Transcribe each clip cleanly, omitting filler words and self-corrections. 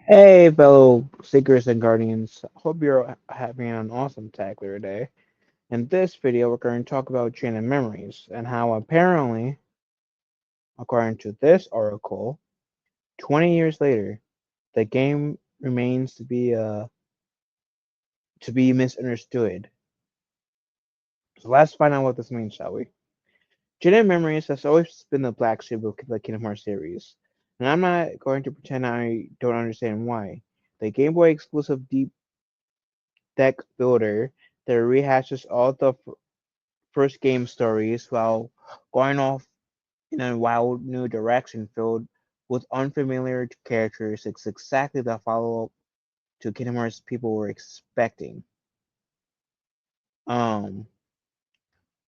Hey, fellow Seekers and Guardians. Hope you're having an awesome tackler day. In this video, we're going to talk about chain of memories and how apparently, according to this article, 20 years later, the game remains to be misunderstood. So let's find out what this means, shall we? Chain of Memories has always been the black sheep of the Kingdom Hearts series, and I'm not going to pretend I don't understand why. The Game Boy exclusive deep deck builder that rehashes all the first game stories while going off in a wild new direction filled with unfamiliar characters. It's exactly the follow up to Kingdom Hearts people were expecting. Um,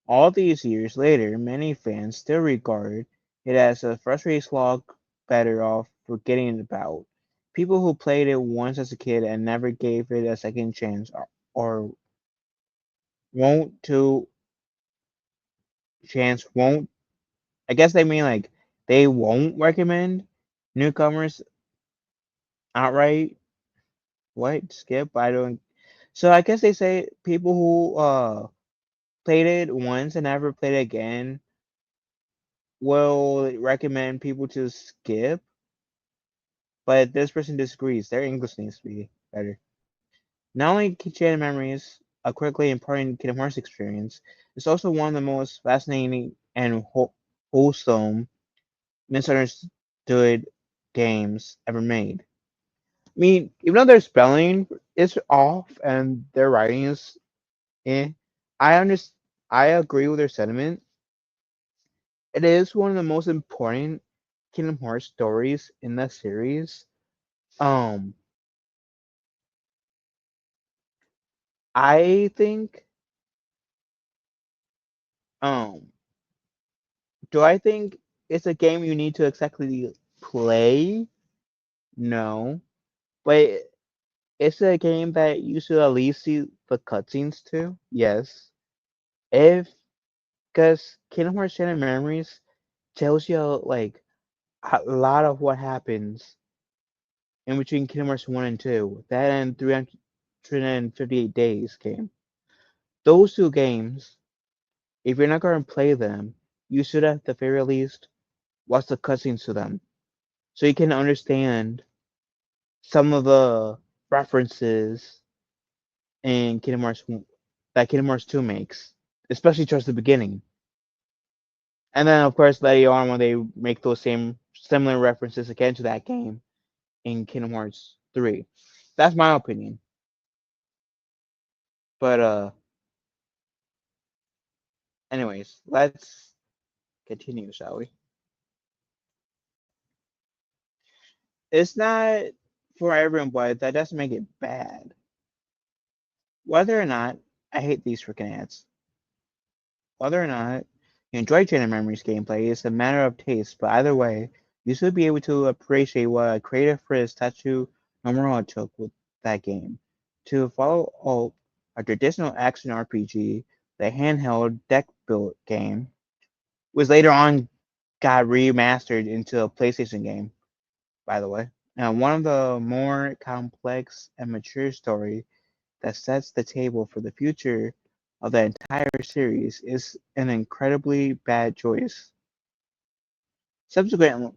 all these years later, many fans still regard it as a frustrating slog better off forgetting about. People who played it once as a kid and never gave it a second chance or won't to won't I guess they mean like they won't recommend newcomers outright. What? Skip? I don't. So I guess they say people who played it once and never played it again will recommend people to skip, but this person disagrees. Their English needs to be better. Not only Chain Memories, a quickly important Kingdom Hearts experience, it's also one of the most fascinating and wholesome, misunderstood games ever made. I mean, even though their spelling is off and their writing is eh, I understand. I agree with their sentiment. It is one of the most important Kingdom Hearts stories in the series. Um, I think. Um, do I think it's a game you need to exactly play? No, but it's a game that you should at least see the cutscenes to. Yes, if because Kingdom Hearts Chain of Memories tells you like a lot of what happens in between Kingdom Hearts 1 and 2. That and 358 Days game. Those two games, if you're not going to play them, you should at the very least watch the cutscenes to them so you can understand some of the references in Kingdom Hearts that Kingdom Hearts 2 makes, especially towards the beginning. And then, of course, later on when they make those same similar references again to that game in Kingdom Hearts 3. That's my opinion. But anyways, let's continue, shall we? It's not for everyone, but that doesn't make it bad. Whether or not I hate these freaking ads, whether or not you enjoy Chain of Memories gameplay is a matter of taste, but either way, you should be able to appreciate what a creative risk Tatsu Nomura took with that game. To follow up a traditional action RPG, the handheld deck built game was later on got remastered into a PlayStation game, by the way. Now, one of the more complex and mature story that sets the table for the future of the entire series is an incredibly bad choice. Subsequent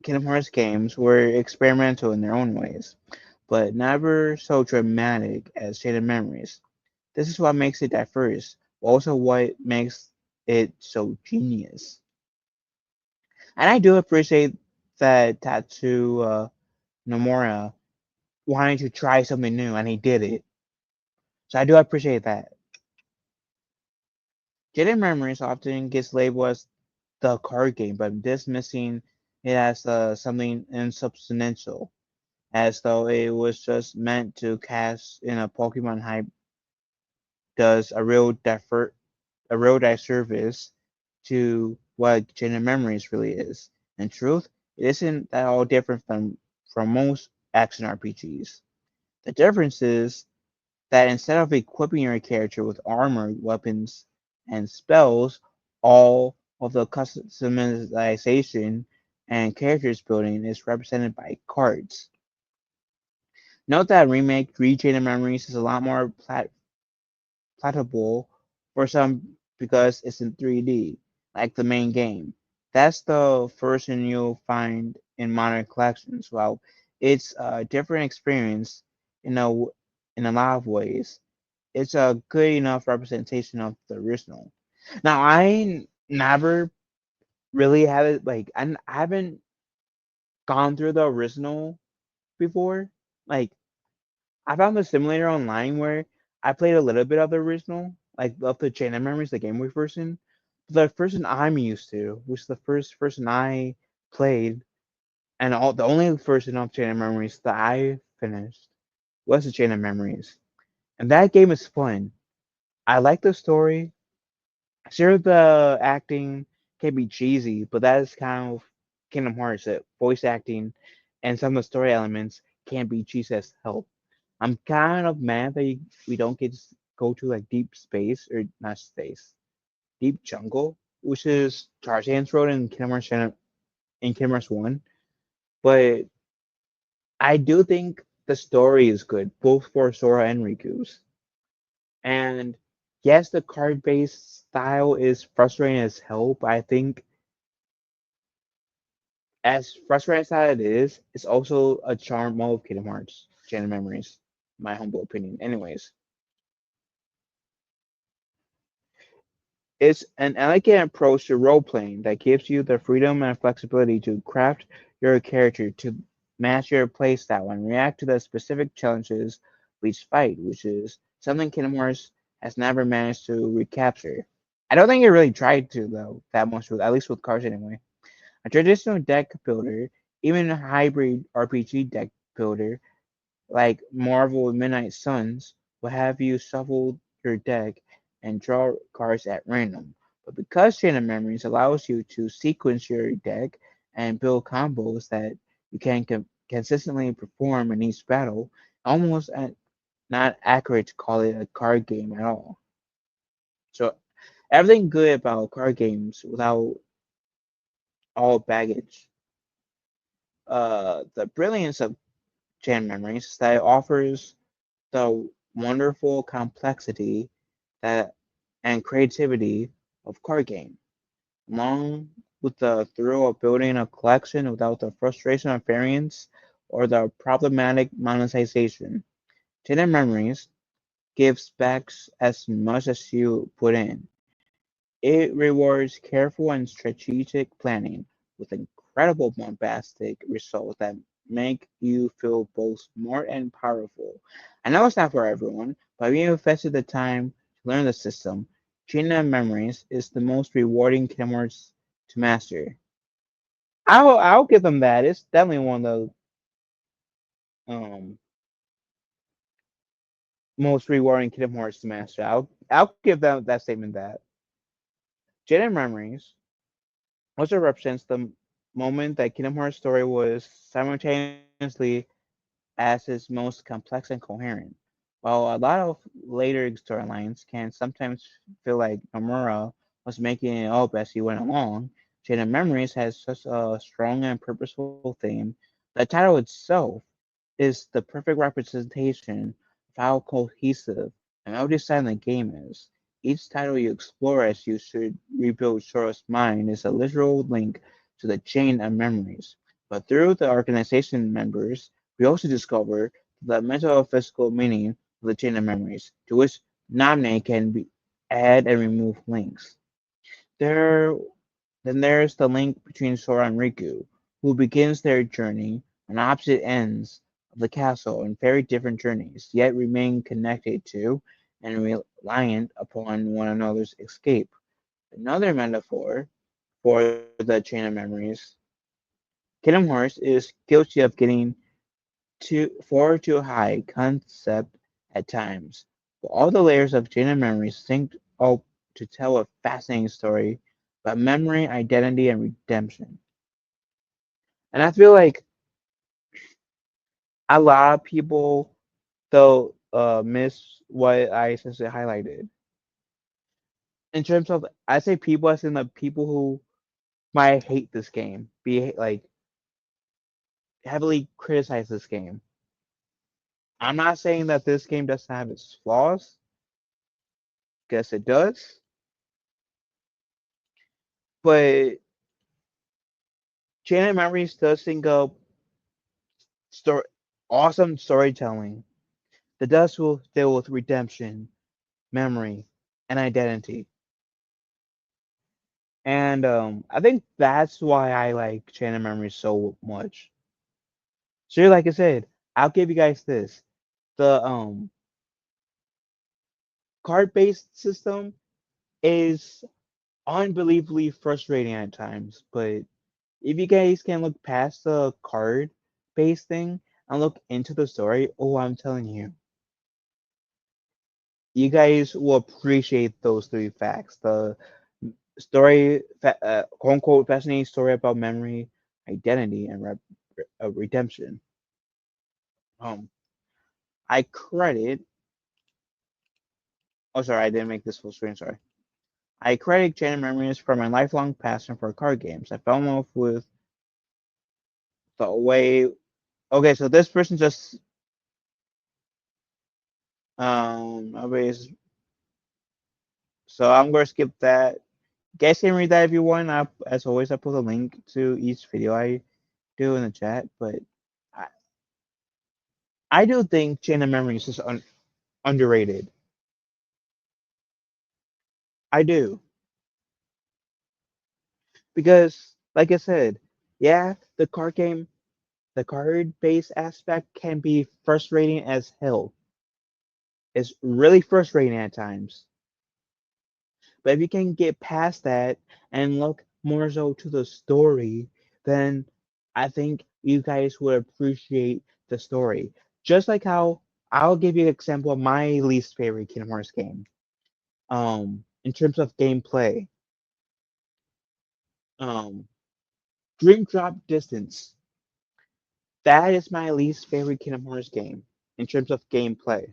Kingdom Hearts games were experimental in their own ways, but never so dramatic as Shaded Memories. This is what makes it diverse, but also what makes it so genius. And I do appreciate that Tatsu Nomura wanting to try something new, and he did it. So I do appreciate that. Jaded Memories often gets labeled as the card game, but dismissing it as something insubstantial, as though it was just meant to cast in a Pokemon hype does a real disservice to what Jaded Memories really is. In truth, it isn't that all different from most action RPGs. The difference is that instead of equipping your character with armor, weapons, and spells, all of the customization and characters building is represented by cards. Note that remake Rechain of Memories is a lot more palatable for some because it's in 3D, like the main game. That's the first thing you'll find in modern collections. While it's a different experience in a lot of ways, it's a good enough representation of the original. Now, I never really have it like I haven't gone through the original before. Like I found the simulator online where I played a little bit of the original, like of the Chain of Memories, the Game Boy version. The version I'm used to, which is the first version I played, and the only version of Chain of Memories that I finished was the Chain of Memories. And that game is fun. I like the story. Sure, the acting can be cheesy, but that is kind of Kingdom Hearts. That voice acting and some of the story elements can be cheesy as hell. I'm kind of mad that we don't get to go to like deep space or not space, deep jungle, which is Tarzan's Road in in Kingdom Hearts 1. But I do think the story is good, both for Sora and Riku's. And yes, the card-based style is frustrating as hell, but I think as frustrating as that it is, it's also a charm of Kingdom Hearts, Chain of Memories, my humble opinion. Anyways, it's an elegant approach to role playing that gives you the freedom and flexibility to craft your character to match your playstyle and react to the specific challenges of each fight, which is something Kingdom Hearts has never managed to recapture. I don't think it really tried to though that much with at least with cards anyway. A traditional deck builder, even a hybrid RPG deck builder like Marvel Midnight Suns will have you shuffle your deck and draw cards at random. But because Chain of Memories allows you to sequence your deck and build combos that you can consistently perform in each battle, almost not accurate to call it a card game at all. So everything good about card games without all baggage. The brilliance of Chain of Memories is that it offers the wonderful complexity that and creativity of card game, along with the thrill of building a collection without the frustration of variance or the problematic monetization. Chain of Memories gives back as much as you put in. It rewards careful and strategic planning with incredible bombastic results that make you feel both smart and powerful. I know it's not for everyone, but if you invested the time to learn the system, Chain Memories is the most rewarding keywords to master. I'll give them that. It's definitely one of the most rewarding Kingdom Hearts to master. I'll give them that statement that. Chain Memories also represents the moment that Kingdom Hearts story was simultaneously as its most complex and coherent. While a lot of later storylines can sometimes feel like Nomura was making it up as he went along, Chain of Memories has such a strong and purposeful theme. The title itself is the perfect representation of how cohesive and well designed the game is. Each title you explore as you should rebuild Sora's mind is a literal link to the chain of memories. But through the organization members, we also discover the mental and physical meaning of the chain of memories, to which Namne can add and remove links. There, then there's the link between Sora and Riku, who begins their journey on opposite ends of the castle in very different journeys, yet remain connected to and reliant upon one another's escape. Another metaphor for the chain of memories, Kingdom Hearts is guilty of getting too high concept at times, but all the layers of chain of memories synced up to tell a fascinating story about memory, identity, and redemption. And I feel like a lot of people though miss what I essentially highlighted. In terms of I say people as in the people who might hate this game, be like heavily criticize this game. I'm not saying that this game doesn't have its flaws, because it does, but Chain of Memories does think of story, awesome storytelling that does will deal with redemption, memory, and identity. And I think that's why I like Chain of Memories so much. So, like I said, I'll give you guys this: the card-based system is unbelievably frustrating at times, but if you guys can look past the card-based thing and look into the story, oh, I'm telling you, you guys will appreciate those three facts: the story, quote unquote, fascinating story about memory, identity, and redemption. Um, I credit. Oh, sorry, I didn't make this full screen. Sorry. I credit Chain Memories for my lifelong passion for card games. I fell in love with the way. Okay, so this person just always. So I'm gonna skip that. You guys can read that if you want. As always, I put a link to each video I do in the chat. But I, I do think Chain of Memories is underrated. I do because, like I said, yeah, the card-based aspect can be frustrating as hell. It's really frustrating at times. But if you can get past that and look more so to the story, then I think you guys would appreciate the story. Just like how I'll give you an example of my least favorite Kingdom Hearts game. In terms of gameplay, um, Dream Drop Distance. That is my least favorite Kingdom Hearts game in terms of gameplay.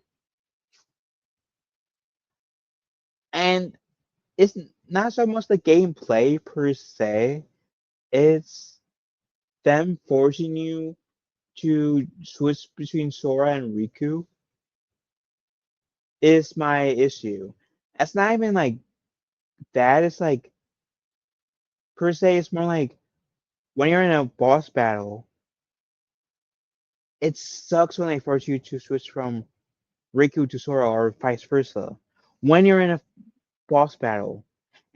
And it's not so much the gameplay per se, it's them forcing you to switch between Sora and Riku is my issue. It's not even like that, it's like per se, it's more like when you're in a boss battle, it sucks when they force you to switch from Riku to Sora or vice versa. When you're in a boss battle.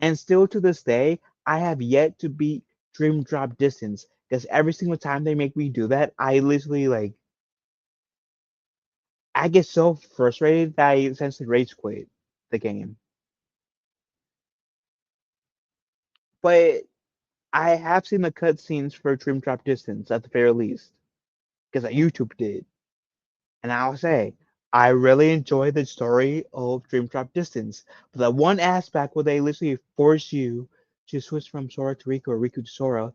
And still to this day, I have yet to beat Dream Drop Distance because every single time they make me do that, I literally like I get so frustrated that I essentially rage quit the game. But I have seen the cutscenes for Dream Drop Distance at the very least because I YouTube did, and I'll say I really enjoy the story of Dream Drop Distance. But the one aspect where they literally force you to switch from Sora to Riku or Riku to Sora,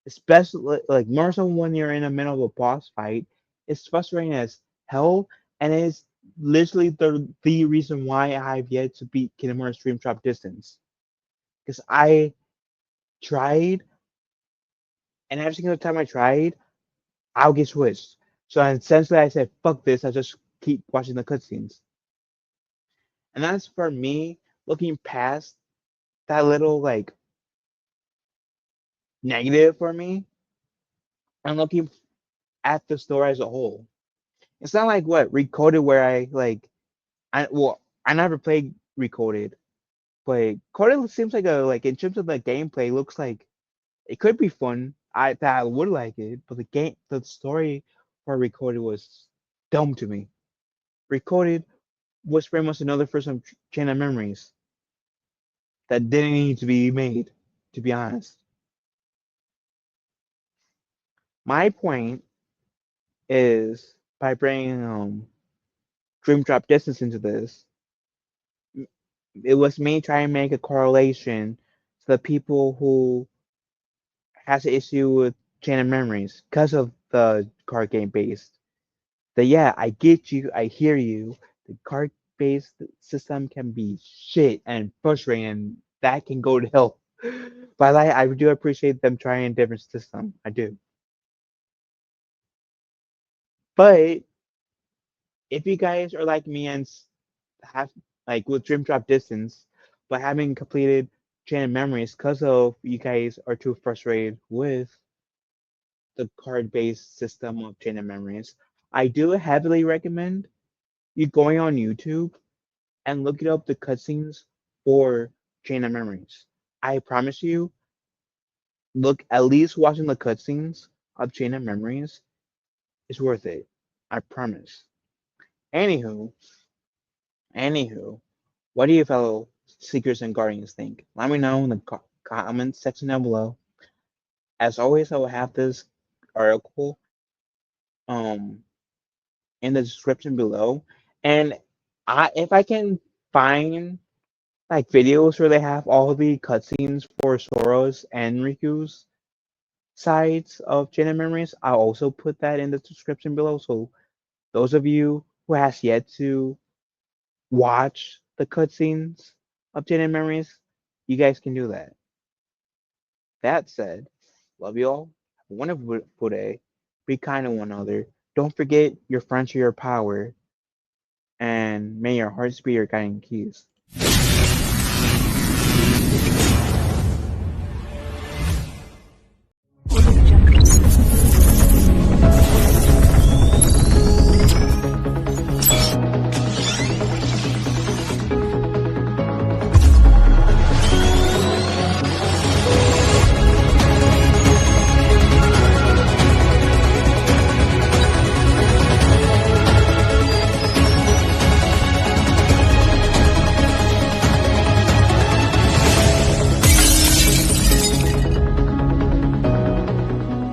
especially like more so when you're in the middle of a boss fight, it's frustrating as hell, and it's literally the reason why I've yet to beat Kingdom Hearts Dream Drop Distance. Because I tried, and every single time I tried, I'll get switched. So essentially, I said, "Fuck this!" I just keep watching the cutscenes, and that's for me looking past that little like negative for me, and looking at the story as a whole. It's not like what Recoded where I like I never played Recoded, but Coded seems like a like in terms of the gameplay looks like it could be fun. I would like it, but the story for Recoded was dumb to me. Recoded was very much another first chain of memories that didn't need to be made, to be honest. My point is by bringing Dream Drop Distance into this, it was me trying to make a correlation to the people who has an issue with chain of memories because of the card game based. That yeah, I get you, I hear you. The card based system can be shit and frustrating, and that can go to hell. But I do appreciate them trying a different system. I do. But if you guys are like me and have like with Dream Drop Distance, but having completed Chain of Memories because of you guys are too frustrated with the card-based system of Chain of Memories, I do heavily recommend you going on YouTube and looking up the cutscenes for Chain of Memories. I promise you, look at least watching the cutscenes of Chain of Memories is worth it. I promise. Anywho, anywho, what do you fellow Seekers and Guardians think? Let me know in the comments section down below. As always, I will have this article um in the description below, and if I can find like videos where they have all the cutscenes for Sora's and Riku's sides of Chain of Memories, I'll also put that in the description below. So those of you who has yet to watch the cutscenes of Chain of Memories, you guys can do that. That said, love you all. Have a wonderful day. Be kind to one another. Don't forget your friends are your power, and may your hearts be your guiding keys.